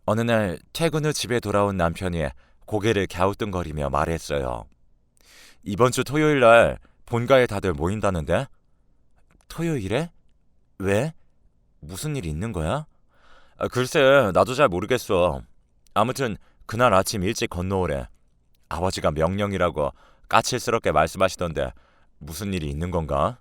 어느 날 퇴근 후 집에 돌아온 남편이 고개를 갸우뚱거리며 말했어요. 이번 주 토요일 날 본가에 다들 모인다는데? 토요일에? 왜? 무슨 일 있는 거야? 글쎄, 나도 잘 모르겠어. 아무튼 그날 아침 일찍 건너오래. 아버지가 명령이라고 까칠스럽게 말씀하시던데 무슨 일이 있는 건가?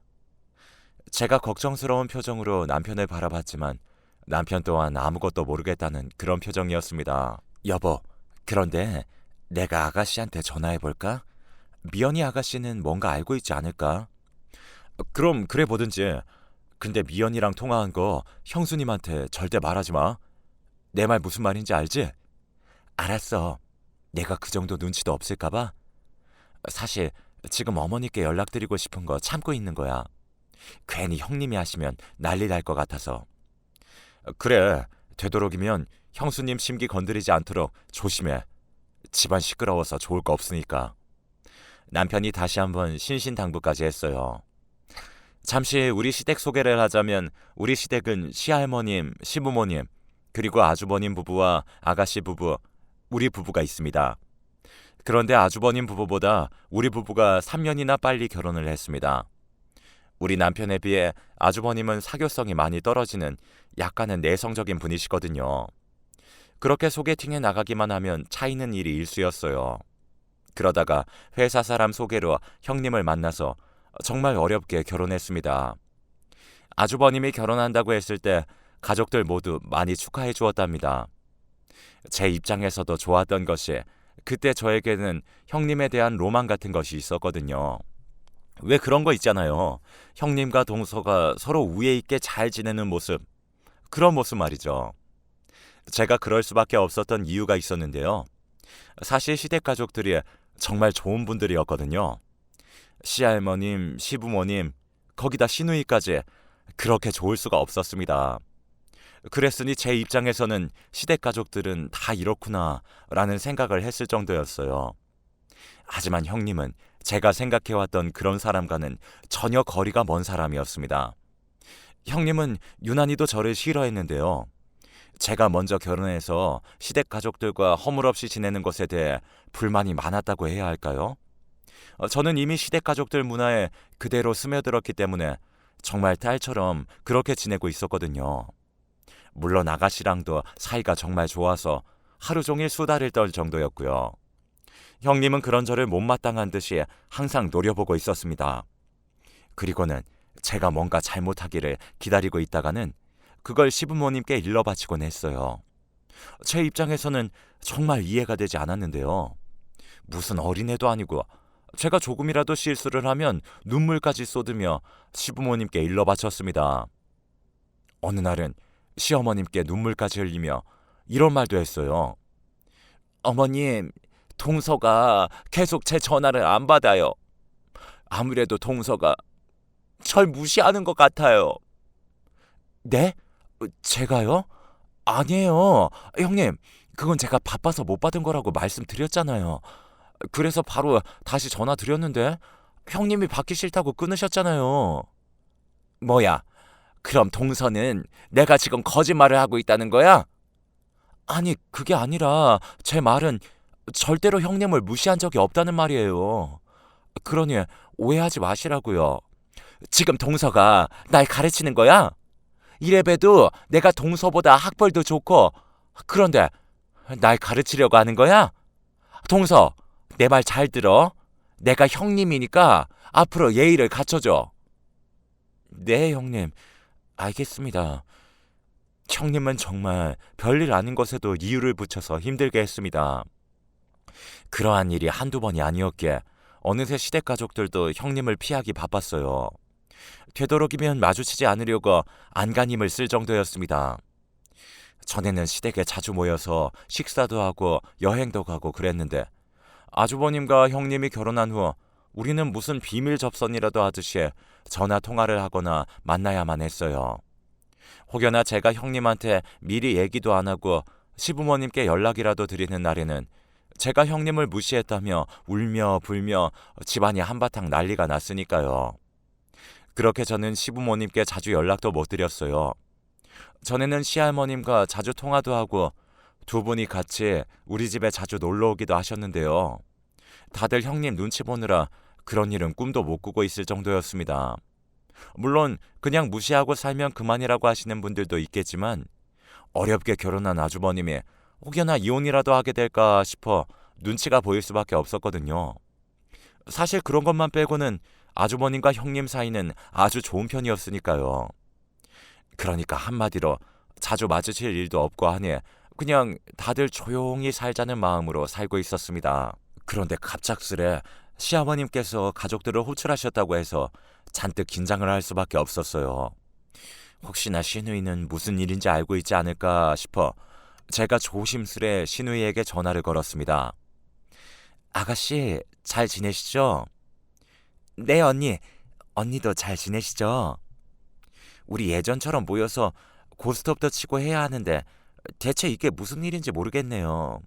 제가 걱정스러운 표정으로 남편을 바라봤지만 남편 또한 아무것도 모르겠다는 그런 표정이었습니다. 여보, 그런데 내가 아가씨한테 전화해볼까? 미연이 아가씨는 뭔가 알고 있지 않을까? 그럼 그래 보든지. 근데 미연이랑 통화한 거 형수님한테 절대 말하지 마. 내 말 무슨 말인지 알지? 알았어. 내가 그 정도 눈치도 없을까봐? 사실 지금 어머니께 연락드리고 싶은 거 참고 있는 거야. 괜히 형님이 하시면 난리 날 것 같아서. 그래, 되도록이면 형수님 심기 건드리지 않도록 조심해. 집안 시끄러워서 좋을 거 없으니까. 남편이 다시 한번 신신당부까지 했어요. 잠시 우리 시댁 소개를 하자면 우리 시댁은 시할머님, 시부모님, 그리고 아주버님 부부와 아가씨 부부, 우리 부부가 있습니다. 그런데 아주버님 부부보다 우리 부부가 3년이나 빨리 결혼을 했습니다. 우리 남편에 비해 아주버님은 사교성이 많이 떨어지는 약간은 내성적인 분이시거든요. 그렇게 소개팅에 나가기만 하면 차이는 일이 일쑤였어요. 그러다가 회사 사람 소개로 형님을 만나서 정말 어렵게 결혼했습니다. 아주버님이 결혼한다고 했을 때 가족들 모두 많이 축하해 주었답니다. 제 입장에서도 좋았던 것이 그때 저에게는 형님에 대한 로망 같은 것이 있었거든요. 왜 그런 거 있잖아요. 형님과 동서가 서로 우애 있게 잘 지내는 모습. 그런 모습 말이죠. 제가 그럴 수밖에 없었던 이유가 있었는데요. 사실 시댁 가족들이 정말 좋은 분들이었거든요. 시할머님, 시부모님, 거기다 시누이까지 그렇게 좋을 수가 없었습니다. 그랬으니 제 입장에서는 시댁 가족들은 다 이렇구나 라는 생각을 했을 정도였어요. 하지만 형님은 제가 생각해왔던 그런 사람과는 전혀 거리가 먼 사람이었습니다. 형님은 유난히도 저를 싫어했는데요. 제가 먼저 결혼해서 시댁 가족들과 허물없이 지내는 것에 대해 불만이 많았다고 해야 할까요? 저는 이미 시댁 가족들 문화에 그대로 스며들었기 때문에 정말 딸처럼 그렇게 지내고 있었거든요. 물론 아가씨랑도 사이가 정말 좋아서 하루 종일 수다를 떨 정도였고요. 형님은 그런 저를 못마땅한 듯이 항상 노려보고 있었습니다. 그리고는 제가 뭔가 잘못하기를 기다리고 있다가는 그걸 시부모님께 일러바치곤 했어요. 제 입장에서는 정말 이해가 되지 않았는데요. 무슨 어린애도 아니고 제가 조금이라도 실수를 하면 눈물까지 쏟으며 시부모님께 일러바쳤습니다. 어느 날은 시어머님께 눈물까지 흘리며 이런 말도 했어요. 어머님, 동서가 계속 제 전화를 안 받아요. 아무래도 동서가 절 무시하는 것 같아요. 네? 제가요? 아니에요. 형님, 그건 제가 바빠서 못 받은 거라고 말씀드렸잖아요. 그래서 바로 다시 전화 드렸는데 형님이 받기 싫다고 끊으셨잖아요. 뭐야? 그럼 동서는 내가 지금 거짓말을 하고 있다는 거야? 아니, 그게 아니라 제 말은 절대로 형님을 무시한 적이 없다는 말이에요. 그러니 오해하지 마시라고요. 지금 동서가 날 가르치는 거야? 이래봬도 내가 동서보다 학벌도 좋고 그런데 날 가르치려고 하는 거야? 동서, 내 말 잘 들어. 내가 형님이니까 앞으로 예의를 갖춰줘. 네, 형님. 알겠습니다. 형님은 정말 별일 아닌 것에도 이유를 붙여서 힘들게 했습니다. 그러한 일이 한두 번이 아니었기에 어느새 시댁 가족들도 형님을 피하기 바빴어요. 되도록이면 마주치지 않으려고 안간힘을 쓸 정도였습니다. 전에는 시댁에 자주 모여서 식사도 하고 여행도 가고 그랬는데 아주버님과 형님이 결혼한 후 우리는 무슨 비밀 접선이라도 하듯이 전화 통화를 하거나 만나야만 했어요. 혹여나 제가 형님한테 미리 얘기도 안 하고 시부모님께 연락이라도 드리는 날에는 제가 형님을 무시했다며 울며 불며 집안이 한바탕 난리가 났으니까요. 그렇게 저는 시부모님께 자주 연락도 못 드렸어요. 전에는 시할머님과 자주 통화도 하고 두 분이 같이 우리 집에 자주 놀러 오기도 하셨는데요. 다들 형님 눈치 보느라 그런 일은 꿈도 못 꾸고 있을 정도였습니다. 물론 그냥 무시하고 살면 그만이라고 하시는 분들도 있겠지만 어렵게 결혼한 아주버님이 혹여나 이혼이라도 하게 될까 싶어 눈치가 보일 수밖에 없었거든요. 사실 그런 것만 빼고는 아주버님과 형님 사이는 아주 좋은 편이었으니까요. 그러니까 한마디로 자주 마주칠 일도 없고 하니 그냥 다들 조용히 살자는 마음으로 살고 있었습니다. 그런데 갑작스레 시아버님께서 가족들을 호출하셨다고 해서 잔뜩 긴장을 할 수밖에 없었어요. 혹시나 시누이는 무슨 일인지 알고 있지 않을까 싶어 제가 조심스레 시누이에게 전화를 걸었습니다. 아가씨, 잘 지내시죠? 네, 언니. 언니도 잘 지내시죠? 우리 예전처럼 모여서 고스톱도 치고 해야 하는데 대체 이게 무슨 일인지 모르겠네요.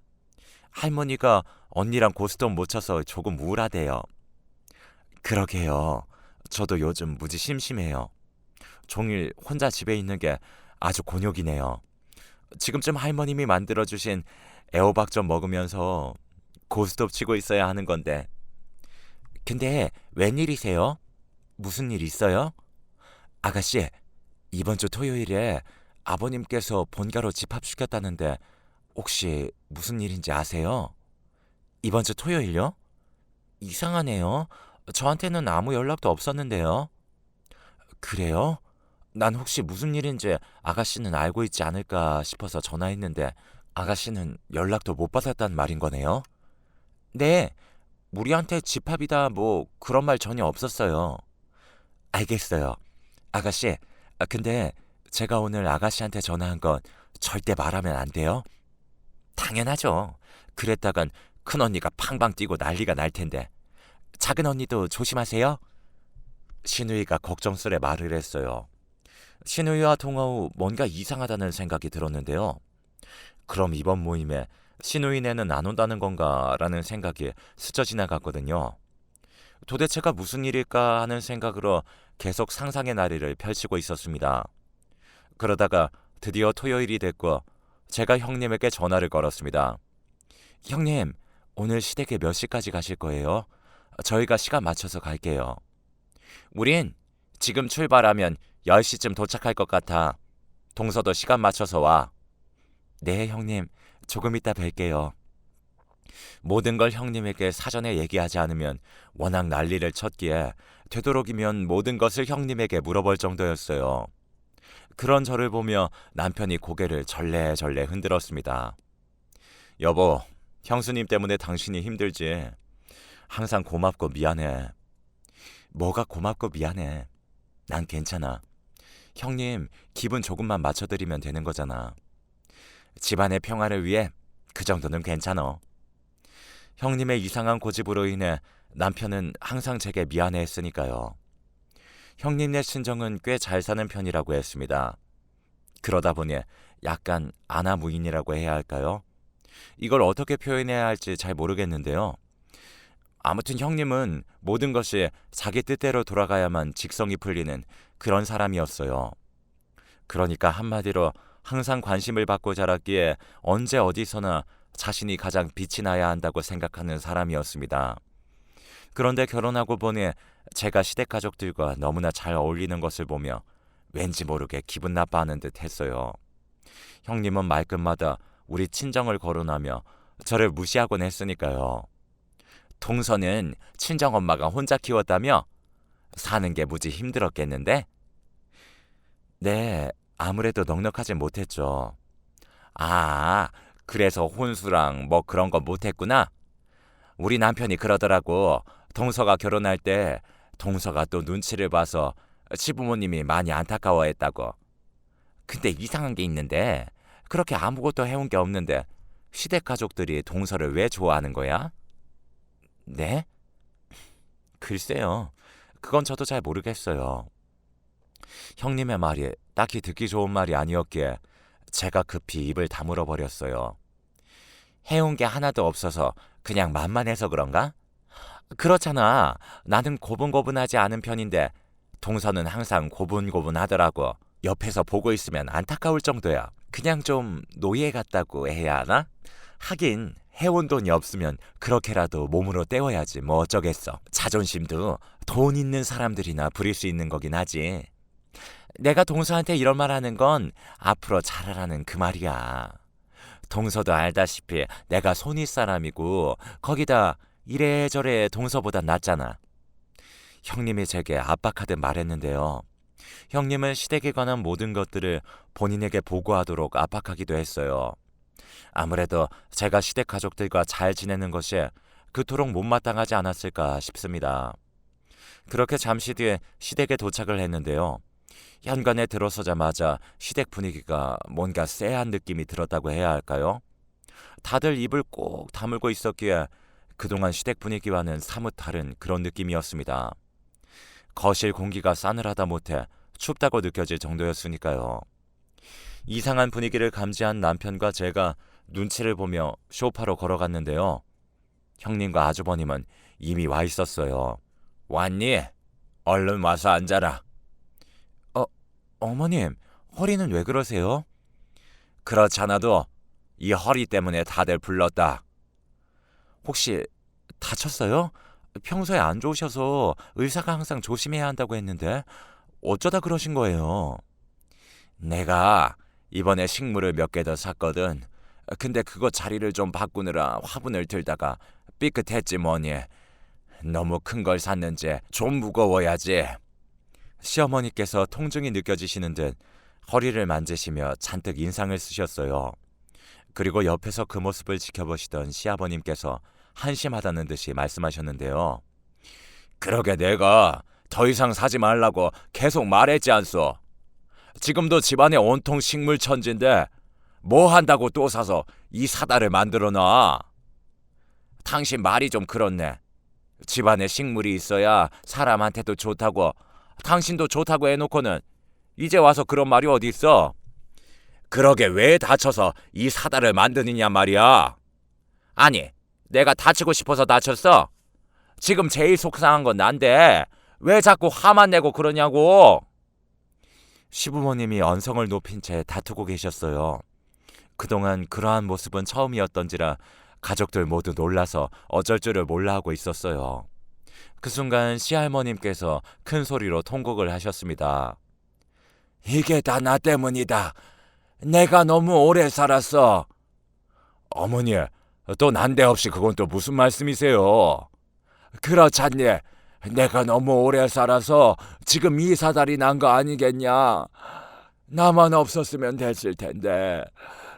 할머니가 언니랑 고스톱 못 쳐서 조금 우울하대요. 그러게요. 저도 요즘 무지 심심해요. 종일 혼자 집에 있는 게 아주 곤욕이네요. 지금쯤 할머님이 만들어주신 애호박 좀 먹으면서 고스톱 치고 있어야 하는 건데. 근데 웬일이세요? 무슨 일 있어요? 아가씨, 이번 주 토요일에 아버님께서 본가로 집합시켰다는데 혹시 무슨 일인지 아세요? 이번 주 토요일요? 이상하네요. 저한테는 아무 연락도 없었는데요. 그래요? 난 혹시 무슨 일인지 아가씨는 알고 있지 않을까 싶어서 전화했는데 아가씨는 연락도 못 받았단 말인 거네요? 네, 우리한테 집합이다 뭐 그런 말 전혀 없었어요. 알겠어요. 아가씨, 근데 제가 오늘 아가씨한테 전화한 건 절대 말하면 안 돼요? 당연하죠. 그랬다간 큰 언니가 팡팡 뛰고 난리가 날 텐데. 작은 언니도 조심하세요. 신우이가 걱정스레 말을 했어요. 신우이와 통화 후 뭔가 이상하다는 생각이 들었는데요. 그럼 이번 모임에 신우이네는 안 온다는 건가라는 생각이 스쳐 지나갔거든요. 도대체가 무슨 일일까 하는 생각으로 계속 상상의 나래를 펼치고 있었습니다. 그러다가 드디어 토요일이 됐고 제가 형님에게 전화를 걸었습니다. 형님, 오늘 시댁에 몇 시까지 가실 거예요? 저희가 시간 맞춰서 갈게요. 우린 지금 출발하면 10시쯤 도착할 것 같아. 동서도 시간 맞춰서 와. 네, 형님. 조금 이따 뵐게요. 모든 걸 형님에게 사전에 얘기하지 않으면 워낙 난리를 쳤기에 되도록이면 모든 것을 형님에게 물어볼 정도였어요. 그런 저를 보며 남편이 고개를 절레절레 흔들었습니다. 여보, 형수님 때문에 당신이 힘들지. 항상 고맙고 미안해. 뭐가 고맙고 미안해. 난 괜찮아. 형님, 기분 조금만 맞춰드리면 되는 거잖아. 집안의 평화를 위해 그 정도는 괜찮아. 형님의 이상한 고집으로 인해 남편은 항상 제게 미안해했으니까요. 형님네 친정은 꽤 잘 사는 편이라고 했습니다. 그러다 보니 약간 아나무인이라고 해야 할까요? 이걸 어떻게 표현해야 할지 잘 모르겠는데요. 아무튼 형님은 모든 것이 자기 뜻대로 돌아가야만 직성이 풀리는 그런 사람이었어요. 그러니까 한마디로 항상 관심을 받고 자랐기에 언제 어디서나 자신이 가장 빛이 나야 한다고 생각하는 사람이었습니다. 그런데 결혼하고 보니 제가 시댁 가족들과 너무나 잘 어울리는 것을 보며 왠지 모르게 기분 나빠하는 듯 했어요. 형님은 말끝마다 우리 친정을 거론하며 저를 무시하곤 했으니까요. 동서는 친정엄마가 혼자 키웠다며? 사는 게 무지 힘들었겠는데? 네, 아무래도 넉넉하진 못했죠. 아, 그래서 혼수랑 뭐 그런 거 못했구나? 우리 남편이 그러더라고. 동서가 결혼할 때 동서가 또 눈치를 봐서 시부모님이 많이 안타까워했다고. 근데 이상한 게 있는데 그렇게 아무것도 해온 게 없는데 시댁 가족들이 동서를 왜 좋아하는 거야? 네? 글쎄요. 그건 저도 잘 모르겠어요. 형님의 말이 딱히 듣기 좋은 말이 아니었기에 제가 급히 입을 다물어 버렸어요. 해온 게 하나도 없어서 그냥 만만해서 그런가? 그렇잖아. 나는 고분고분하지 않은 편인데 동서는 항상 고분고분하더라고. 옆에서 보고 있으면 안타까울 정도야. 그냥 좀 노예 같다고 해야 하나? 하긴 해온 돈이 없으면 그렇게라도 몸으로 때워야지 뭐 어쩌겠어. 자존심도 돈 있는 사람들이나 부릴 수 있는 거긴 하지. 내가 동서한테 이런 말 하는 건 앞으로 잘하라는 그 말이야. 동서도 알다시피 내가 손윗 사람이고 거기다 이래저래 동서보다 낫잖아. 형님이 제게 압박하듯 말했는데요. 형님은 시댁에 관한 모든 것들을 본인에게 보고하도록 압박하기도 했어요. 아무래도 제가 시댁 가족들과 잘 지내는 것이 그토록 못마땅하지 않았을까 싶습니다. 그렇게 잠시 뒤에 시댁에 도착을 했는데요. 현관에 들어서자마자 시댁 분위기가 뭔가 쎄한 느낌이 들었다고 해야 할까요? 다들 입을 꼭 다물고 있었기에 그동안 시댁 분위기와는 사뭇 다른 그런 느낌이었습니다. 거실 공기가 싸늘하다 못해 춥다고 느껴질 정도였으니까요. 이상한 분위기를 감지한 남편과 제가 눈치를 보며 소파로 걸어갔는데요. 형님과 아주버님은 이미 와 있었어요. 왔니? 얼른 와서 앉아라. 어머님, 허리는 왜 그러세요? 그렇잖아도 이 허리 때문에 다들 불렀다. 혹시 다쳤어요? 평소에 안 좋으셔서 의사가 항상 조심해야 한다고 했는데 어쩌다 그러신 거예요? 내가 이번에 식물을 몇 개 더 샀거든. 근데 그거 자리를 좀 바꾸느라 화분을 들다가 삐끗했지 뭐니. 너무 큰 걸 샀는지 좀 무거워야지. 시어머니께서 통증이 느껴지시는 듯 허리를 만지시며 잔뜩 인상을 쓰셨어요. 그리고 옆에서 그 모습을 지켜보시던 시아버님께서 한심하다는 듯이 말씀하셨는데요. 그러게 내가 더 이상 사지 말라고 계속 말했지 않소. 지금도 집안에 온통 식물 천지인데 뭐 한다고 또 사서 이 사다를 만들어 놔. 당신 말이 좀 그렇네. 집안에 식물이 있어야 사람한테도 좋다고 당신도 좋다고 해놓고는 이제 와서 그런 말이 어디 있어? 그러게 왜 다쳐서 이 사다를 만드느냐 말이야. 아니 내가 다치고 싶어서 다쳤어? 지금 제일 속상한 건 난데 왜 자꾸 화만 내고 그러냐고. 시부모님이 언성을 높인 채 다투고 계셨어요. 그동안 그러한 모습은 처음이었던지라 가족들 모두 놀라서 어쩔 줄을 몰라 하고 있었어요. 그 순간 시할머님께서 큰 소리로 통곡을 하셨습니다. 이게 다 나 때문이다. 내가 너무 오래 살았어. 어머니, 또 난데없이 그건 또 무슨 말씀이세요? 그렇잖니. 내가 너무 오래 살아서 지금 이 사달이 난 거 아니겠냐. 나만 없었으면 됐을 텐데.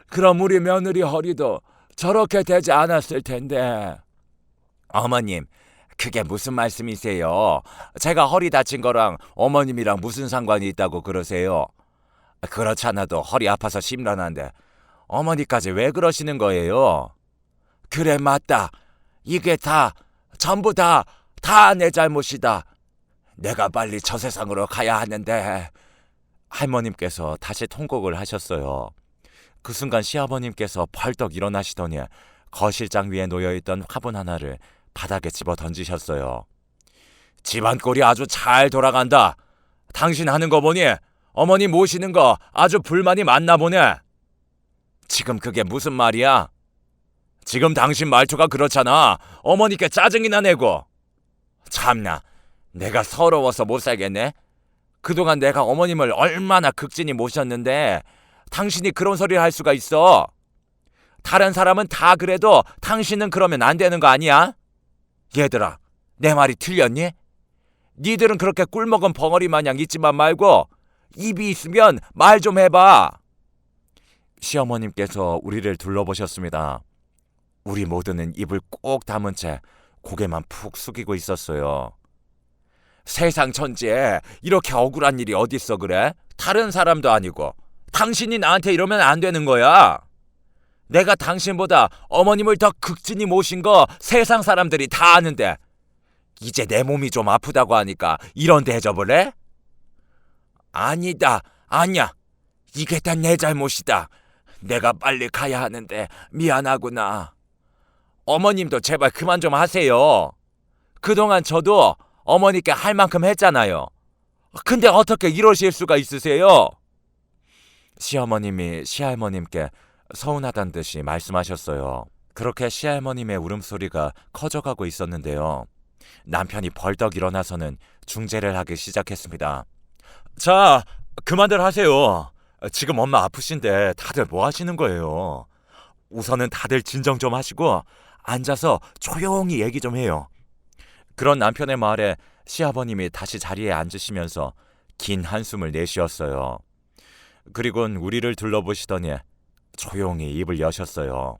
그럼 우리 며느리 허리도 저렇게 되지 않았을 텐데. 어머님, 그게 무슨 말씀이세요? 제가 허리 다친 거랑 어머님이랑 무슨 상관이 있다고 그러세요? 그렇잖아도 허리 아파서 심란한데 어머니까지 왜 그러시는 거예요? 그래 맞다. 이게 전부 다 내 잘못이다. 내가 빨리 저 세상으로 가야 하는데. 할머님께서 다시 통곡을 하셨어요. 그 순간 시아버님께서 벌떡 일어나시더니 거실장 위에 놓여있던 화분 하나를 바닥에 집어 던지셨어요. 집안 꼴이 아주 잘 돌아간다. 당신 하는 거 보니 어머니 모시는 거 아주 불만이 많나 보네. 지금 그게 무슨 말이야? 지금 당신 말투가 그렇잖아. 어머니께 짜증이나 내고. 참나, 내가 서러워서 못 살겠네. 그동안 내가 어머님을 얼마나 극진히 모셨는데 당신이 그런 소리를 할 수가 있어. 다른 사람은 다 그래도 당신은 그러면 안 되는 거 아니야? 얘들아, 내 말이 틀렸니? 니들은 그렇게 꿀먹은 벙어리 마냥 있지만 말고 입이 있으면 말 좀 해봐. 시어머님께서 우리를 둘러보셨습니다. 우리 모두는 입을 꼭 다문 채 고개만 푹 숙이고 있었어요. 세상 천지에 이렇게 억울한 일이 어딨어 그래? 다른 사람도 아니고 당신이 나한테 이러면 안 되는 거야. 내가 당신보다 어머님을 더 극진히 모신 거 세상 사람들이 다 아는데 이제 내 몸이 좀 아프다고 하니까 이런 대접을 해? 아니다. 아니야. 이게 다 내 잘못이다. 내가 빨리 가야 하는데 미안하구나. 어머님도 제발 그만 좀 하세요. 그동안 저도 어머니께 할 만큼 했잖아요. 근데 어떻게 이러실 수가 있으세요? 시어머님이 시할머님께 서운하단 듯이 말씀하셨어요. 그렇게 시할머님의 울음소리가 커져가고 있었는데요. 남편이 벌떡 일어나서는 중재를 하기 시작했습니다. 자, 그만들 하세요. 지금 엄마 아프신데 다들 뭐 하시는 거예요? 우선은 다들 진정 좀 하시고 앉아서 조용히 얘기 좀 해요. 그런 남편의 말에 시아버님이 다시 자리에 앉으시면서 긴 한숨을 내쉬었어요. 그리곤 우리를 둘러보시더니 조용히 입을 여셨어요.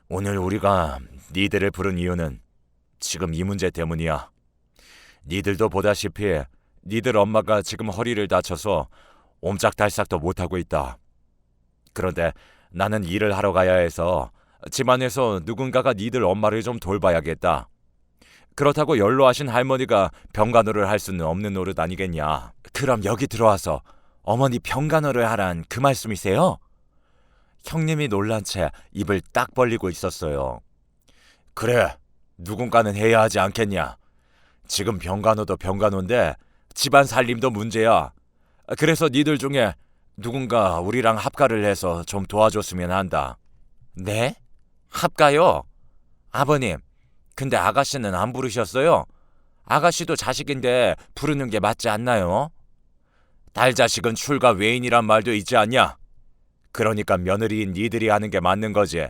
오늘 우리가 니들을 부른 이유는 지금 이 문제 때문이야. 니들도 보다시피 니들 엄마가 지금 허리를 다쳐서 옴짝달싹도 못하고 있다. 그런데 나는 일을 하러 가야 해서 집안에서 누군가가 니들 엄마를 좀 돌봐야겠다. 그렇다고 연로하신 할머니가 병간호를 할 수는 없는 노릇 아니겠냐. 그럼 여기 들어와서 어머니 병간호를 하란 그 말씀이세요? 형님이 놀란 채 입을 딱 벌리고 있었어요. 그래, 누군가는 해야 하지 않겠냐. 지금 병간호도 병간호인데 집안 살림도 문제야. 그래서 니들 중에 누군가 우리랑 합가를 해서 좀 도와줬으면 한다. 네? 합가요? 아버님, 근데 아가씨는 안 부르셨어요? 아가씨도 자식인데 부르는 게 맞지 않나요? 딸 자식은 출가 외인이란 말도 있지 않냐? 그러니까 며느리인 니들이 하는 게 맞는 거지.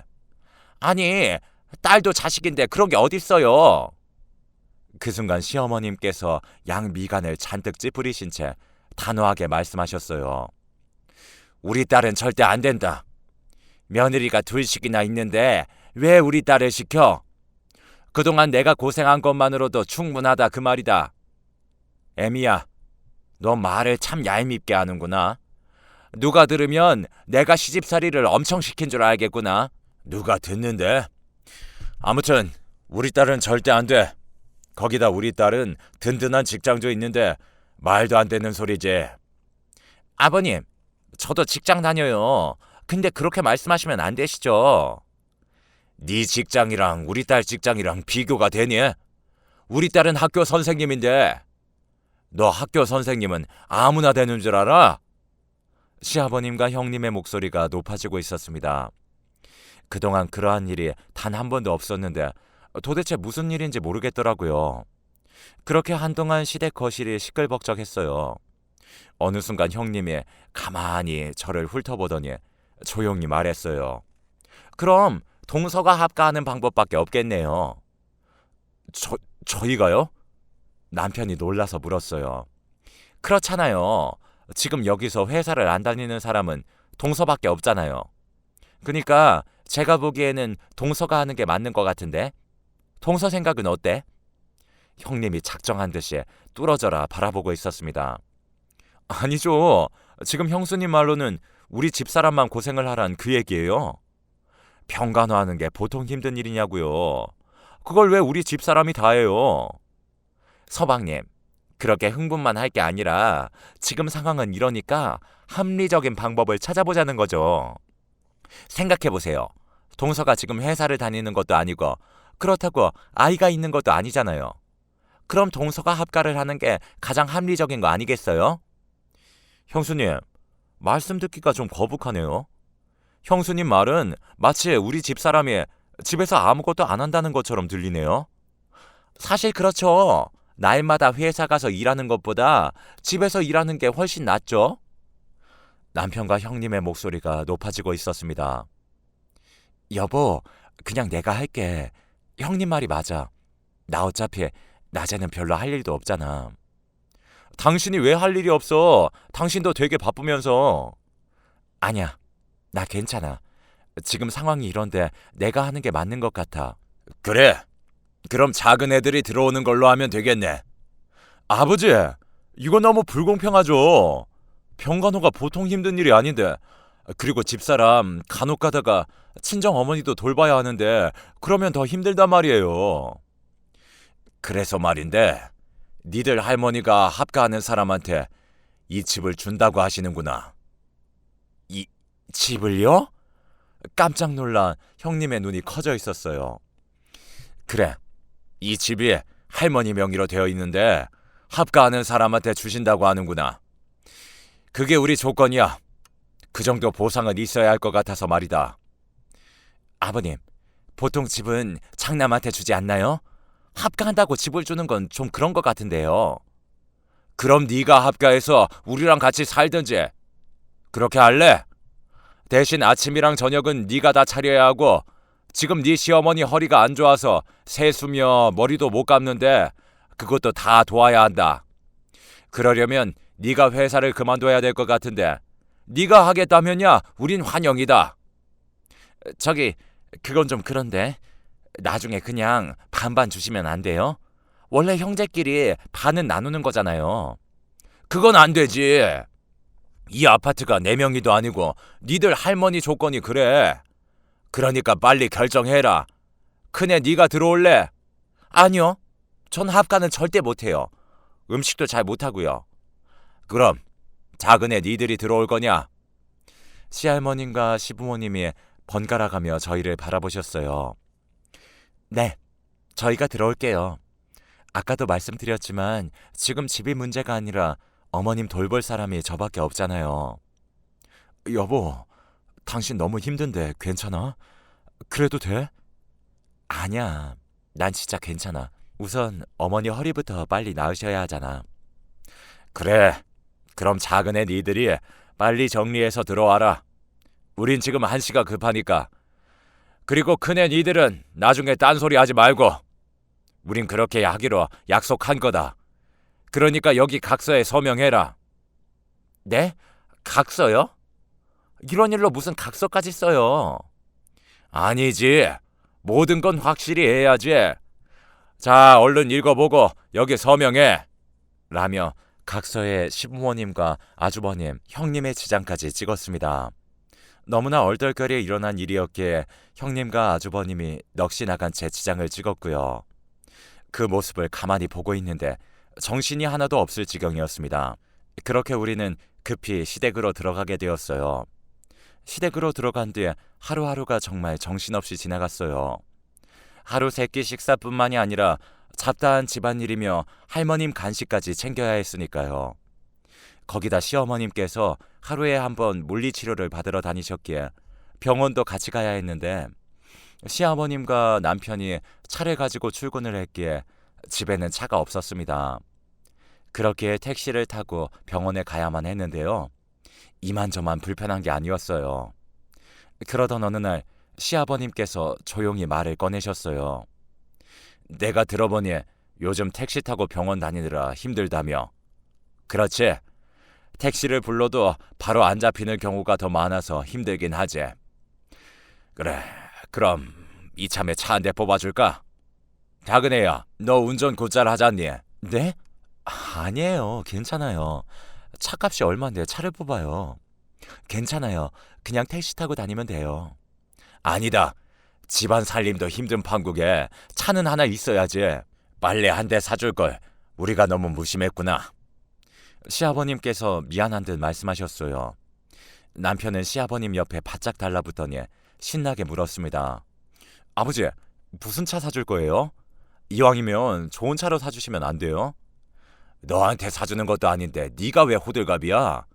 아니, 딸도 자식인데 그런 게 어딨어요? 그 순간 시어머님께서 양미간을 잔뜩 찌푸리신 채 단호하게 말씀하셨어요. 우리 딸은 절대 안 된다. 며느리가 둘씩이나 있는데 왜 우리 딸을 시켜? 그동안 내가 고생한 것만으로도 충분하다 그 말이다. 애미야, 너 말을 참 얄밉게 하는구나. 누가 들으면 내가 시집살이를 엄청 시킨 줄 알겠구나. 누가 듣는데? 아무튼 우리 딸은 절대 안 돼. 거기다 우리 딸은 든든한 직장도 있는데 말도 안 되는 소리지. 아버님, 저도 직장 다녀요. 근데 그렇게 말씀하시면 안 되시죠. 네 직장이랑 우리 딸 직장이랑 비교가 되니? 우리 딸은 학교 선생님인데 너 학교 선생님은 아무나 되는 줄 알아? 시아버님과 형님의 목소리가 높아지고 있었습니다. 그동안 그러한 일이 단 한 번도 없었는데 도대체 무슨 일인지 모르겠더라고요. 그렇게 한동안 시댁 거실이 시끌벅적했어요. 어느 순간 형님이 가만히 저를 훑어보더니 조용히 말했어요. 그럼 동서가 합가하는 방법밖에 없겠네요. 저희가요? 남편이 놀라서 물었어요. 그렇잖아요. 지금 여기서 회사를 안 다니는 사람은 동서밖에 없잖아요. 그러니까 제가 보기에는 동서가 하는 게 맞는 것 같은데 동서 생각은 어때? 형님이 작정한 듯이 뚫어져라 바라보고 있었습니다. 아니죠. 지금 형수님 말로는 우리 집사람만 고생을 하란 그 얘기예요. 병간호하는 게 보통 힘든 일이냐고요. 그걸 왜 우리 집사람이 다 해요? 서방님, 그렇게 흥분만 할 게 아니라 지금 상황은 이러니까 합리적인 방법을 찾아보자는 거죠. 생각해보세요. 동서가 지금 회사를 다니는 것도 아니고 그렇다고 아이가 있는 것도 아니잖아요. 그럼 동서가 합가를 하는 게 가장 합리적인 거 아니겠어요? 형수님, 말씀 듣기가 좀 거북하네요. 형수님 말은 마치 우리 집사람이 집에서 아무것도 안 한다는 것처럼 들리네요. 사실 그렇죠. 날마다 회사 가서 일하는 것보다 집에서 일하는 게 훨씬 낫죠. 남편과 형님의 목소리가 높아지고 있었습니다. 여보, 그냥 내가 할게. 형님 말이 맞아. 나 어차피 낮에는 별로 할 일도 없잖아. 당신이 왜 할 일이 없어? 당신도 되게 바쁘면서. 아니야, 나 괜찮아. 지금 상황이 이런데 내가 하는 게 맞는 것 같아. 그래, 그럼 작은 애들이 들어오는 걸로 하면 되겠네. 아버지, 이거 너무 불공평하죠. 병간호가 보통 힘든 일이 아닌데. 그리고 집사람 간혹 가다가 친정 어머니도 돌봐야 하는데 그러면 더 힘들단 말이에요. 그래서 말인데 니들 할머니가 합가하는 사람한테 이 집을 준다고 하시는구나. 이 집을요? 깜짝 놀란 형님의 눈이 커져 있었어요. 그래, 이 집이 할머니 명의로 되어 있는데 합가하는 사람한테 주신다고 하는구나. 그게 우리 조건이야. 그 정도 보상은 있어야 할 것 같아서 말이다. 아버님, 보통 집은 장남한테 주지 않나요? 합가한다고 집을 주는 건 좀 그런 것 같은데요. 그럼 네가 합가해서 우리랑 같이 살든지. 그렇게 할래? 대신 아침이랑 저녁은 네가 다 차려야 하고, 지금 네 시어머니 허리가 안 좋아서 세수며 머리도 못 감는데 그것도 다 도와야 한다. 그러려면 네가 회사를 그만둬야 될 것 같은데 네가 하겠다면야 우린 환영이다. 저기, 그건 좀 그런데 나중에 그냥 반반 주시면 안 돼요? 원래 형제끼리 반은 나누는 거잖아요. 그건 안 되지. 이 아파트가 내 명의도 아니고 니들 할머니 조건이 그래. 그러니까 빨리 결정해라. 큰애 네가 들어올래? 아니요. 전 합가는 절대 못해요. 음식도 잘 못하고요. 그럼 작은애 니들이 들어올 거냐? 시할머님과 시부모님이 번갈아가며 저희를 바라보셨어요. 네, 저희가 들어올게요. 아까도 말씀드렸지만 지금 집이 문제가 아니라 어머님 돌볼 사람이 저밖에 없잖아요. 여보, 당신 너무 힘든데 괜찮아? 그래도 돼? 아니야, 난 진짜 괜찮아. 우선 어머니 허리부터 빨리 나으셔야 하잖아. 그래, 그럼 작은애 니들이 빨리 정리해서 들어와라. 우린 지금 한시가 급하니까. 그리고 큰애 니들은 나중에 딴소리 하지 말고. 우린 그렇게 하기로 약속한 거다. 그러니까 여기 각서에 서명해라. 네? 각서요? 이런 일로 무슨 각서까지 써요? 아니지. 모든 건 확실히 해야지. 자, 얼른 읽어보고 여기 서명해. 라며 각서에 시부모님과 아주버님, 형님의 지장까지 찍었습니다. 너무나 얼떨결에 일어난 일이었기에 형님과 아주버님이 넋이 나간 제 지장을 찍었고요. 그 모습을 가만히 보고 있는데 정신이 하나도 없을 지경이었습니다. 그렇게 우리는 급히 시댁으로 들어가게 되었어요. 시댁으로 들어간 뒤에 하루하루가 정말 정신없이 지나갔어요. 하루 세끼 식사뿐만이 아니라 잡다한 집안일이며 할머님 간식까지 챙겨야 했으니까요. 거기다 시어머님께서 하루에 한 번 물리치료를 받으러 다니셨기에 병원도 같이 가야 했는데 시아버님과 남편이 차를 가지고 출근을 했기에 집에는 차가 없었습니다. 그렇기에 택시를 타고 병원에 가야만 했는데요. 이만저만 불편한 게 아니었어요. 그러던 어느 날 시아버님께서 조용히 말을 꺼내셨어요. 내가 들어보니 요즘 택시 타고 병원 다니느라 힘들다며. 그렇지. 택시를 불러도 바로 안 잡히는 경우가 더 많아서 힘들긴 하지. 그래, 그럼 이참에 차 한 대 뽑아줄까? 작은애야, 너 운전 곧잘 하잖니? 네? 아니에요. 괜찮아요. 차값이 얼만데 차를 뽑아요. 괜찮아요. 그냥 택시 타고 다니면 돼요. 아니다. 집안 살림도 힘든 판국에 차는 하나 있어야지. 빨래 한 대 사줄 걸. 우리가 너무 무심했구나. 시아버님께서 미안한 듯 말씀하셨어요. 남편은 시아버님 옆에 바짝 달라붙더니 신나게 물었습니다. 아버지, 무슨 차 사줄 거예요? 이왕이면 좋은 차로 사주시면 안 돼요? 너한테 사주는 것도 아닌데 네가 왜 호들갑이야?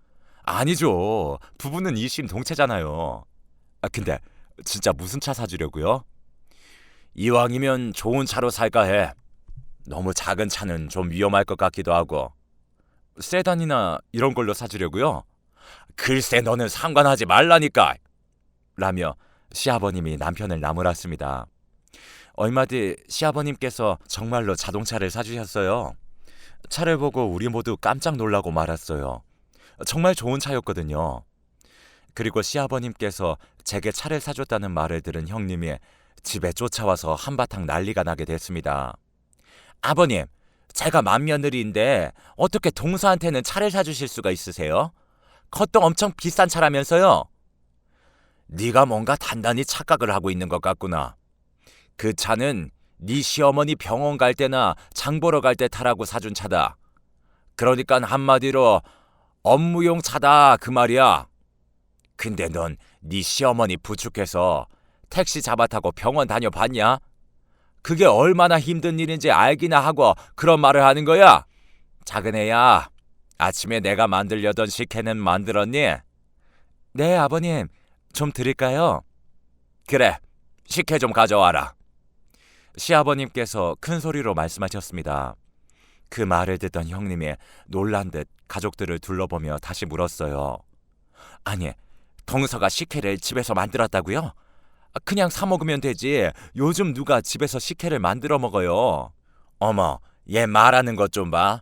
아니죠. 부부는 일심동체잖아요. 근데 진짜 무슨 차 사주려고요? 이왕이면 좋은 차로 살까 해. 너무 작은 차는 좀 위험할 것 같기도 하고. 세단이나 이런 걸로 사주려고요? 글쎄 너는 상관하지 말라니까. 라며 시아버님이 남편을 나무랐습니다. 얼마 뒤 시아버님께서 정말로 자동차를 사주셨어요. 차를 보고 우리 모두 깜짝 놀라고 말았어요. 정말 좋은 차였거든요. 그리고 시아버님께서 제게 차를 사줬다는 말을 들은 형님이 집에 쫓아와서 한바탕 난리가 나게 됐습니다. 아버님, 제가 맏며느리인데 어떻게 동서한테는 차를 사주실 수가 있으세요? 그것도 엄청 비싼 차라면서요? 네가 뭔가 단단히 착각을 하고 있는 것 같구나. 그 차는 네 시어머니 병원 갈 때나 장 보러 갈 때 타라고 사준 차다. 그러니까 한마디로 업무용 차다 그 말이야. 근데 넌 네 시어머니 부축해서 택시 잡아 타고 병원 다녀봤냐? 그게 얼마나 힘든 일인지 알기나 하고 그런 말을 하는 거야? 작은 애야, 아침에 내가 만들려던 식혜는 만들었니? 네, 아버님. 좀 드릴까요? 그래, 식혜 좀 가져와라. 시아버님께서 큰 소리로 말씀하셨습니다. 그 말을 듣던 형님이 놀란 듯 가족들을 둘러보며 다시 물었어요. 아니, 동서가 식혜를 집에서 만들었다고요? 그냥 사 먹으면 되지. 요즘 누가 집에서 식혜를 만들어 먹어요? 어머, 얘 말하는 것 좀 봐.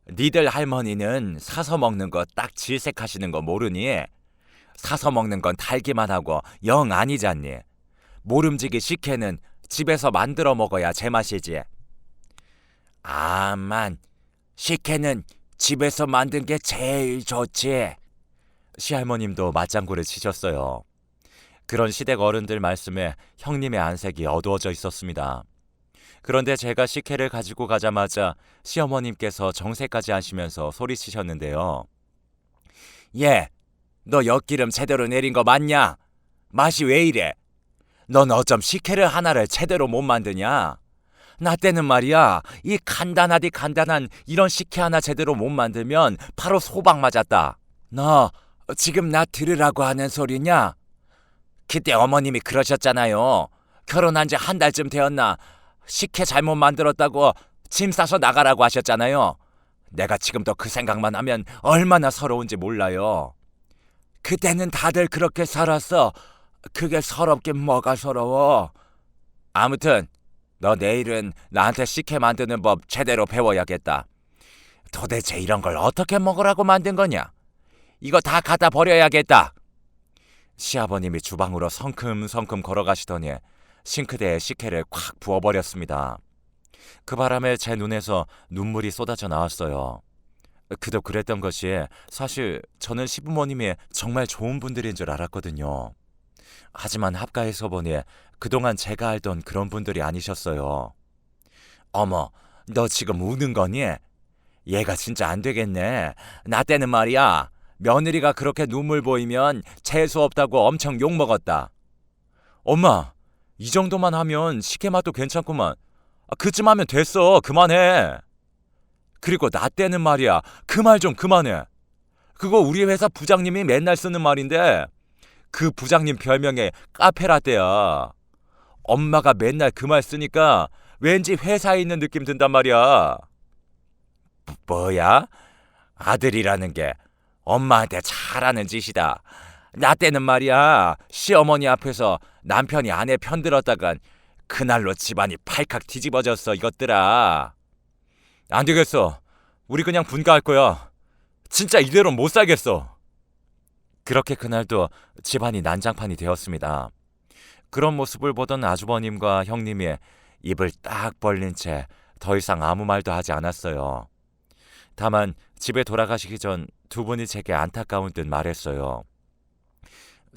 니들 할머니는 사서 먹는 거 딱 질색하시는 거 모르니? 사서 먹는 건 달기만 하고 영 아니잖니. 모름지기 식혜는 집에서 만들어 먹어야 제맛이지. 아만, 식혜는 집에서 만든 게 제일 좋지. 시할머님도 맞장구를 치셨어요. 그런 시댁 어른들 말씀에 형님의 안색이 어두워져 있었습니다. 그런데 제가 식혜를 가지고 가자마자 시어머님께서 정색까지 하시면서 소리치셨는데요. 얘, 너 엿기름 제대로 내린 거 맞냐? 맛이 왜 이래? 넌 어쩜 식혜를 하나를 제대로 못 만드냐? 나 때는 말이야, 이 간단한 이런 식혜 하나 제대로 못 만들면 바로 소방 맞았다. 너 지금 나 들으라고 하는 소리냐? 그때 어머님이 그러셨잖아요. 결혼한 지 한 달쯤 되었나 식혜 잘못 만들었다고 짐 싸서 나가라고 하셨잖아요. 내가 지금도 그 생각만 하면 얼마나 서러운지 몰라요. 그때는 다들 그렇게 살았어. 그게 서럽긴 뭐가 서러워. 아무튼 너 내일은 나한테 식혜 만드는 법 제대로 배워야겠다. 도대체 이런 걸 어떻게 먹으라고 만든 거냐? 이거 다 갖다 버려야겠다. 시아버님이 주방으로 성큼성큼 걸어가시더니 싱크대에 식혜를 콱 부어버렸습니다. 그 바람에 제 눈에서 눈물이 쏟아져 나왔어요. 그도 그랬던 것이 사실 저는 시부모님이 정말 좋은 분들인 줄 알았거든요. 하지만 합가해서 보니 그동안 제가 알던 그런 분들이 아니셨어요. 어머, 너 지금 우는 거니? 얘가 진짜 안 되겠네. 나 때는 말이야. 며느리가 그렇게 눈물 보이면 재수 없다고 엄청 욕먹었다. 엄마, 이 정도만 하면 식혜 맛도 괜찮구만. 그쯤 하면 됐어. 그만해. 그리고 나 때는 말이야. 그 말 좀 그만해. 그거 우리 회사 부장님이 맨날 쓰는 말인데 그 부장님 별명에 카페라떼야. 엄마가 맨날 그 말 쓰니까 왠지 회사에 있는 느낌 든단 말이야. 뭐야? 아들이라는 게 엄마한테 잘하는 짓이다. 나 때는 말이야. 시어머니 앞에서 남편이 아내 편들었다간 그날로 집안이 팔칵 뒤집어졌어 이것들아. 안 되겠어. 우리 그냥 분가할 거야. 진짜 이대로 못 살겠어. 그렇게 그날도 집안이 난장판이 되었습니다. 그런 모습을 보던 아주버님과 형님이 입을 딱 벌린 채 더 이상 아무 말도 하지 않았어요. 다만 집에 돌아가시기 전 두 분이 제게 안타까운 듯 말했어요.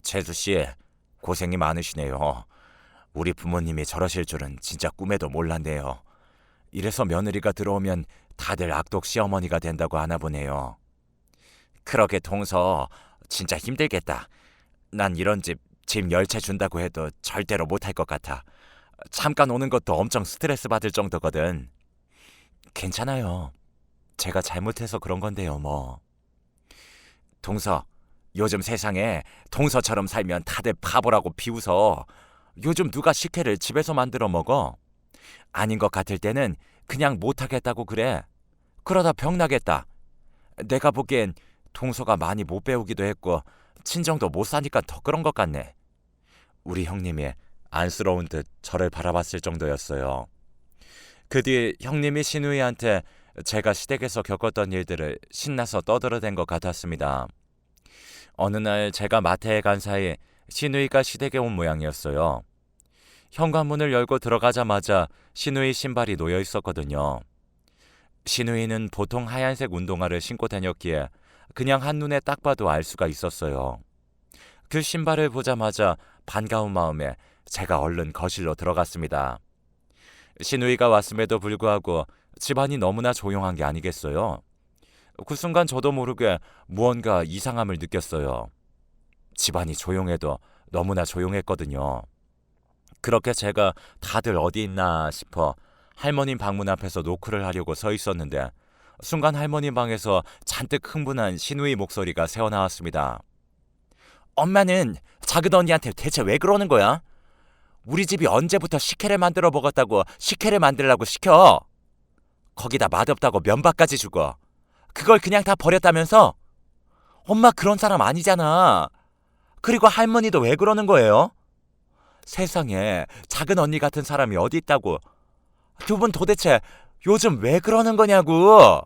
재수씨, 고생이 많으시네요. 우리 부모님이 저러실 줄은 진짜 꿈에도 몰랐네요. 이래서 며느리가 들어오면 다들 악독 시어머니가 된다고 하나 보네요. 그러게 동서 진짜 힘들겠다. 난 이런 집 짐 10채 준다고 해도 절대로 못할 것 같아. 잠깐 오는 것도 엄청 스트레스 받을 정도거든. 괜찮아요. 제가 잘못해서 그런 건데요, 뭐. 동서, 요즘 세상에 동서처럼 살면 다들 바보라고 비웃어. 요즘 누가 식혜를 집에서 만들어 먹어? 아닌 것 같을 때는 그냥 못하겠다고 그래. 그러다 병나겠다. 내가 보기엔 동서가 많이 못 배우기도 했고 친정도 못 사니까 더 그런 것 같네. 우리 형님이 안쓰러운 듯 저를 바라봤을 정도였어요. 그 뒤 형님이 시누이한테 제가 시댁에서 겪었던 일들을 신나서 떠들어댄 것 같았습니다. 어느 날 제가 마트에 간 사이 시누이가 시댁에 온 모양이었어요. 현관문을 열고 들어가자마자 시누이 신발이 놓여 있었거든요. 시누이는 보통 하얀색 운동화를 신고 다녔기에 그냥 한눈에 딱 봐도 알 수가 있었어요. 그 신발을 보자마자 반가운 마음에 제가 얼른 거실로 들어갔습니다. 시누이가 왔음에도 불구하고 집안이 너무나 조용한 게 아니겠어요? 그 순간 저도 모르게 무언가 이상함을 느꼈어요. 집안이 조용해도 너무나 조용했거든요. 그렇게 제가 다들 어디 있나 싶어 할머님 방문 앞에서 노크를 하려고 서 있었는데 순간 할머님 방에서 잔뜩 흥분한 시누이 목소리가 새어나왔습니다. 엄마는 작은 언니한테 대체 왜 그러는 거야? 우리 집이 언제부터 식혜를 만들어 먹었다고 식혜를 만들라고 시켜? 거기다 맛없다고 면박까지 주고 그걸 그냥 다 버렸다면서? 엄마 그런 사람 아니잖아. 그리고 할머니도 왜 그러는 거예요? 세상에 작은 언니 같은 사람이 어디 있다고. 두 분 도대체 요즘 왜 그러는 거냐고.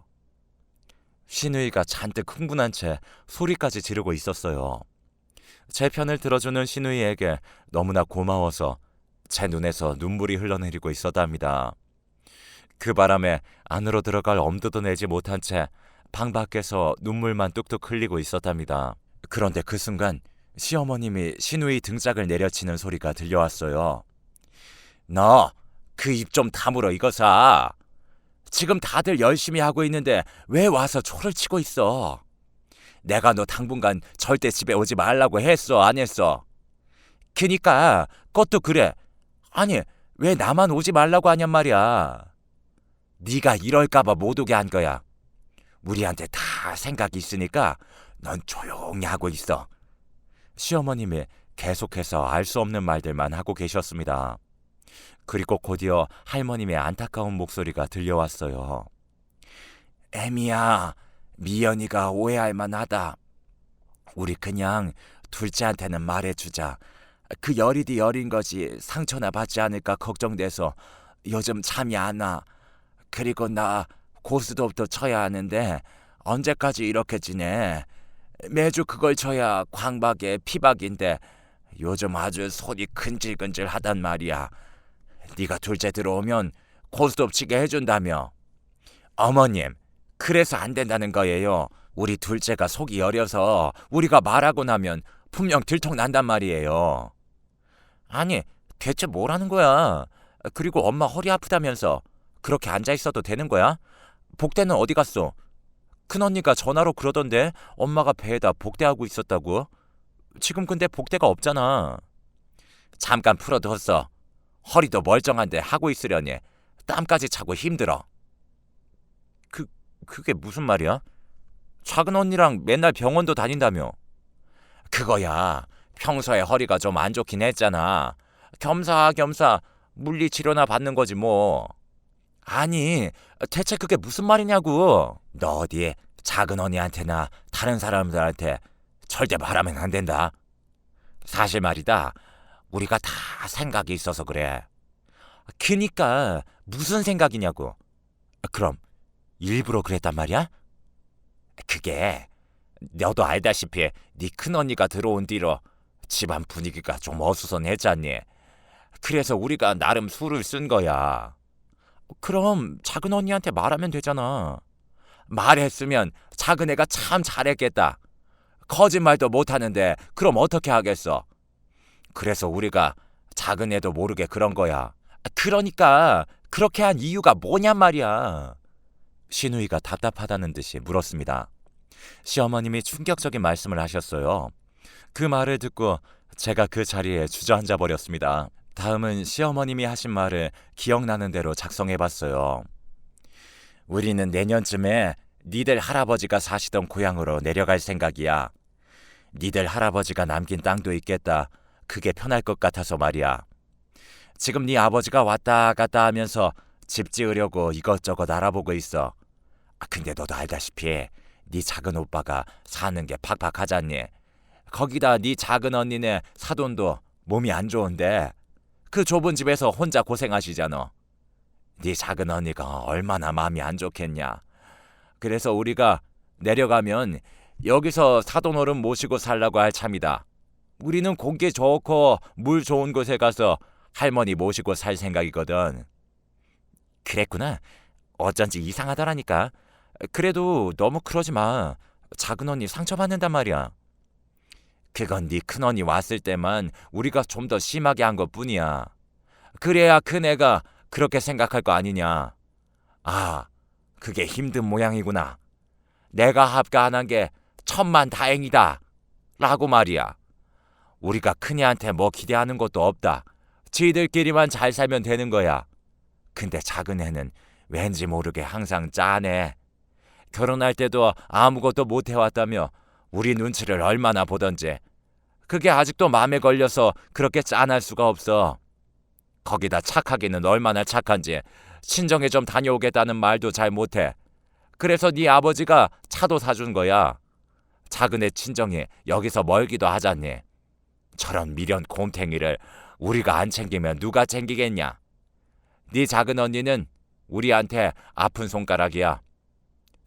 신우이가 잔뜩 흥분한 채 소리까지 지르고 있었어요. 제 편을 들어주는 신우이에게 너무나 고마워서 제 눈에서 눈물이 흘러내리고 있었답니다. 그 바람에 안으로 들어갈 엄두도 내지 못한 채 방 밖에서 눈물만 뚝뚝 흘리고 있었답니다. 그런데 그 순간 시어머님이 신우이 등짝을 내려치는 소리가 들려왔어요. 너 그 입 좀 다물어 이거사. 지금 다들 열심히 하고 있는데 왜 와서 초를 치고 있어? 내가 너 당분간 절대 집에 오지 말라고 했어 안 했어? 그니까 그것도 그래. 아니 왜 나만 오지 말라고 하냔 말이야. 네가 이럴까봐 못 오게 한 거야. 우리한테 다 생각이 있으니까 넌 조용히 하고 있어. 시어머님이 계속해서 알 수 없는 말들만 하고 계셨습니다. 그리고 곧이어 할머님의 안타까운 목소리가 들려왔어요. 애미야, 미연이가 오해할 만하다. 우리 그냥 둘째한테는 말해주자. 그 열이디 열인 거지 상처나 받지 않을까 걱정돼서 요즘 잠이 안 와. 그리고 나 고스톱도 쳐야 하는데 언제까지 이렇게 지내? 매주 그걸 쳐야 광박에 피박인데 요즘 아주 손이 근질근질하단 말이야. 네가 둘째 들어오면 고스톱 치게 해준다며. 어머님, 그래서 안 된다는 거예요. 우리 둘째가 속이 여려서 우리가 말하고 나면 분명 들통난단 말이에요. 아니, 대체 뭐라는 거야? 그리고 엄마 허리 아프다면서 그렇게 앉아있어도 되는 거야? 복대는 어디 갔어? 큰언니가 전화로 그러던데 엄마가 배에다 복대하고 있었다고. 지금 근데 복대가 없잖아. 잠깐 풀어뒀어. 허리도 멀쩡한데 하고 있으려니 땀까지 차고 힘들어. 그게 무슨 말이야? 작은 언니랑 맨날 병원도 다닌다며. 그거야. 평소에 허리가 좀 안 좋긴 했잖아. 겸사겸사 물리치료나 받는 거지 뭐. 아니, 대체 그게 무슨 말이냐고. 너 어디 작은 언니한테나 다른 사람들한테 절대 말하면 안 된다. 사실 말이다. 우리가 다 생각이 있어서 그래. 그니까 무슨 생각이냐고. 그럼 일부러 그랬단 말이야? 그게 너도 알다시피 네 큰언니가 들어온 뒤로 집안 분위기가 좀 어수선했잖니. 그래서 우리가 나름 수를 쓴 거야. 그럼 작은 언니한테 말하면 되잖아. 말했으면 작은 애가 참 잘했겠다. 거짓말도 못하는데 그럼 어떻게 하겠어. 그래서 우리가 작은 애도 모르게 그런 거야. 그러니까 그렇게 한 이유가 뭐냔 말이야. 신우이가 답답하다는 듯이 물었습니다. 시어머님이 충격적인 말씀을 하셨어요. 그 말을 듣고 제가 그 자리에 주저앉아 버렸습니다. 다음은 시어머님이 하신 말을 기억나는 대로 작성해봤어요. 우리는 내년쯤에 니들 할아버지가 사시던 고향으로 내려갈 생각이야. 니들 할아버지가 남긴 땅도 있겠다. 그게 편할 것 같아서 말이야. 지금 네 아버지가 왔다 갔다 하면서 집 지으려고 이것저것 알아보고 있어. 근데 너도 알다시피 네 작은 오빠가 사는 게 팍팍하잖니. 거기다 네 작은 언니네 사돈도 몸이 안 좋은데 그 좁은 집에서 혼자 고생하시잖아. 네 작은 언니가 얼마나 마음이 안 좋겠냐. 그래서 우리가 내려가면 여기서 사돈어른 모시고 살라고 할 참이다. 우리는 공기 좋고 물 좋은 곳에 가서 할머니 모시고 살 생각이거든. 그랬구나. 어쩐지 이상하더라니까. 그래도 너무 그러지 마. 작은 언니 상처받는단 말이야. 그건 네 큰언니 왔을 때만 우리가 좀 더 심하게 한 것뿐이야. 그래야 큰애가 그렇게 생각할 거 아니냐. 아, 그게 힘든 모양이구나. 내가 합가 안 한 게 천만다행이다. 라고 말이야. 우리가 큰애한테 뭐 기대하는 것도 없다. 지들끼리만 잘 살면 되는 거야. 근데 작은 애는 왠지 모르게 항상 짠해. 결혼할 때도 아무것도 못 해왔다며 우리 눈치를 얼마나 보던지. 그게 아직도 마음에 걸려서 그렇게 짠할 수가 없어. 거기다 착하기는 얼마나 착한지 친정에 좀 다녀오겠다는 말도 잘 못해. 그래서 네 아버지가 차도 사준 거야. 작은 애 친정이 여기서 멀기도 하잖니. 저런 미련 곰탱이를 우리가 안 챙기면 누가 챙기겠냐. 네 작은 언니는 우리한테 아픈 손가락이야.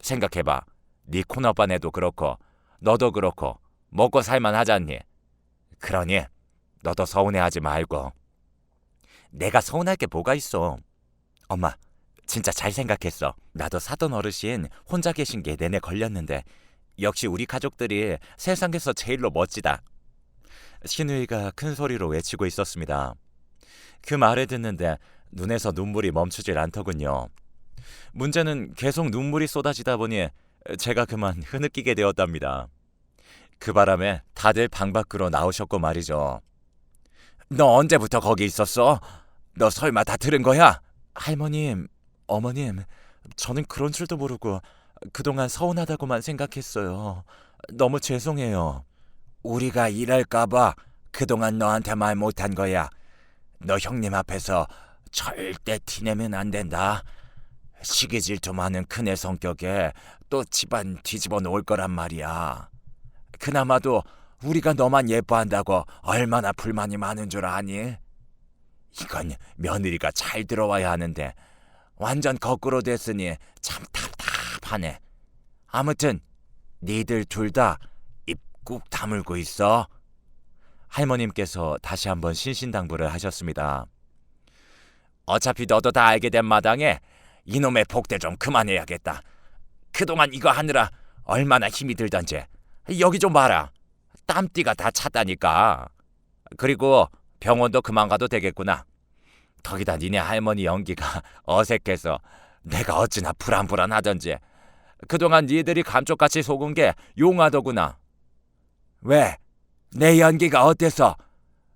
생각해봐. 네 큰오빠네도 그렇고 너도 그렇고 먹고 살만 하잖니. 그러니 너도 서운해하지 말고. 내가 서운할 게 뭐가 있어. 엄마, 진짜 잘 생각했어. 나도 사돈 어르신 혼자 계신 게 내내 걸렸는데 역시 우리 가족들이 세상에서 제일로 멋지다. 신우이가 큰 소리로 외치고 있었습니다. 그 말을 듣는데 눈에서 눈물이 멈추질 않더군요. 문제는 계속 눈물이 쏟아지다 보니 제가 그만 흐느끼게 되었답니다. 그 바람에 다들 방 밖으로 나오셨고 말이죠. 너 언제부터 거기 있었어? 너 설마 다 들은 거야? 할머님, 어머님, 저는 그런 줄도 모르고 그동안 서운하다고만 생각했어요. 너무 죄송해요. 우리가 이럴까봐 그동안 너한테 말 못한 거야. 너 형님 앞에서 절대 티내면 안 된다. 시기 질투 많은 큰애 성격에 또 집안 뒤집어 놓을 거란 말이야. 그나마도 우리가 너만 예뻐한다고 얼마나 불만이 많은 줄 아니? 이건 며느리가 잘 들어와야 하는데 완전 거꾸로 됐으니 참 답답하네. 아무튼 니들 둘 다 입 꾹 다물고 있어. 할머님께서 다시 한번 신신당부를 하셨습니다. 어차피 너도 다 알게 된 마당에 이놈의 복대 좀 그만해야겠다. 그동안 이거 하느라 얼마나 힘이 들던지. 여기 좀 봐라. 땀띠가 다 찼다니까. 그리고 병원도 그만 가도 되겠구나. 거기다 니네 할머니 연기가 어색해서 내가 어찌나 불안불안하던지. 그동안 니들이 감쪽같이 속은 게 용하더구나. 왜? 내 연기가 어때서?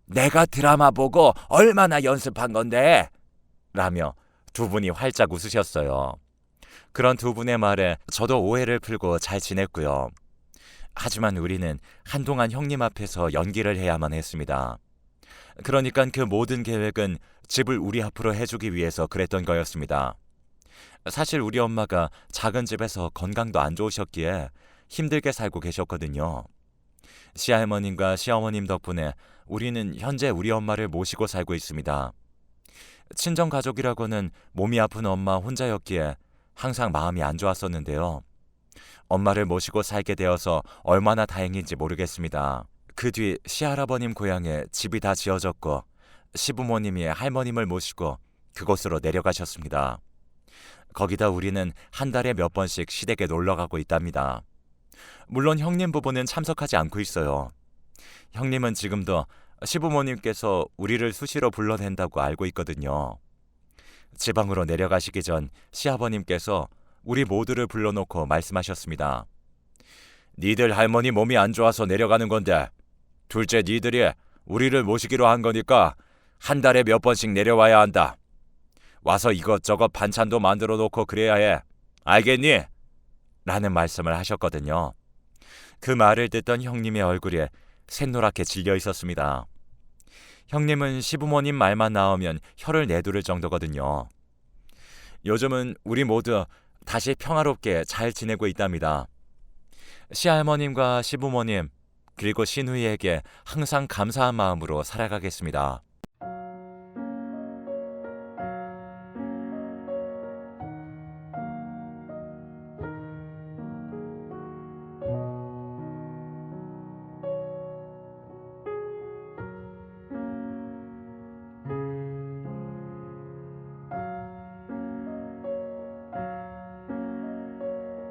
내가 드라마 보고 얼마나 연습한 건데? 라며 두 분이 활짝 웃으셨어요. 그런 두 분의 말에 저도 오해를 풀고 잘 지냈고요. 하지만 우리는 한동안 형님 앞에서 연기를 해야만 했습니다. 그러니까 그 모든 계획은 집을 우리 앞으로 해주기 위해서 그랬던 거였습니다. 사실 우리 엄마가 작은 집에서 건강도 안 좋으셨기에 힘들게 살고 계셨거든요. 시할머님과 시어머님 덕분에 우리는 현재 우리 엄마를 모시고 살고 있습니다. 친정 가족이라고는 몸이 아픈 엄마 혼자였기에 항상 마음이 안 좋았었는데요. 엄마를 모시고 살게 되어서 얼마나 다행인지 모르겠습니다. 그 뒤 시할아버님 고향에 집이 다 지어졌고 시부모님이 할머님을 모시고 그곳으로 내려가셨습니다. 거기다 우리는 한 달에 몇 번씩 시댁에 놀러가고 있답니다. 물론 형님 부부는 참석하지 않고 있어요. 형님은 지금도 시부모님께서 우리를 수시로 불러낸다고 알고 있거든요. 지방으로 내려가시기 전 시아버님께서 우리 모두를 불러놓고 말씀하셨습니다. 니들 할머니 몸이 안 좋아서 내려가는 건데 둘째 니들이 우리를 모시기로 한 거니까 한 달에 몇 번씩 내려와야 한다. 와서 이것저것 반찬도 만들어 놓고 그래야 해. 알겠니? 라는 말씀을 하셨거든요. 그 말을 듣던 형님의 얼굴에 샛노랗게 질려 있었습니다. 형님은 시부모님 말만 나오면 혀를 내두를 정도거든요. 요즘은 우리 모두 다시 평화롭게 잘 지내고 있답니다. 시할머님과 시부모님 그리고 신우이에게 항상 감사한 마음으로 살아가겠습니다.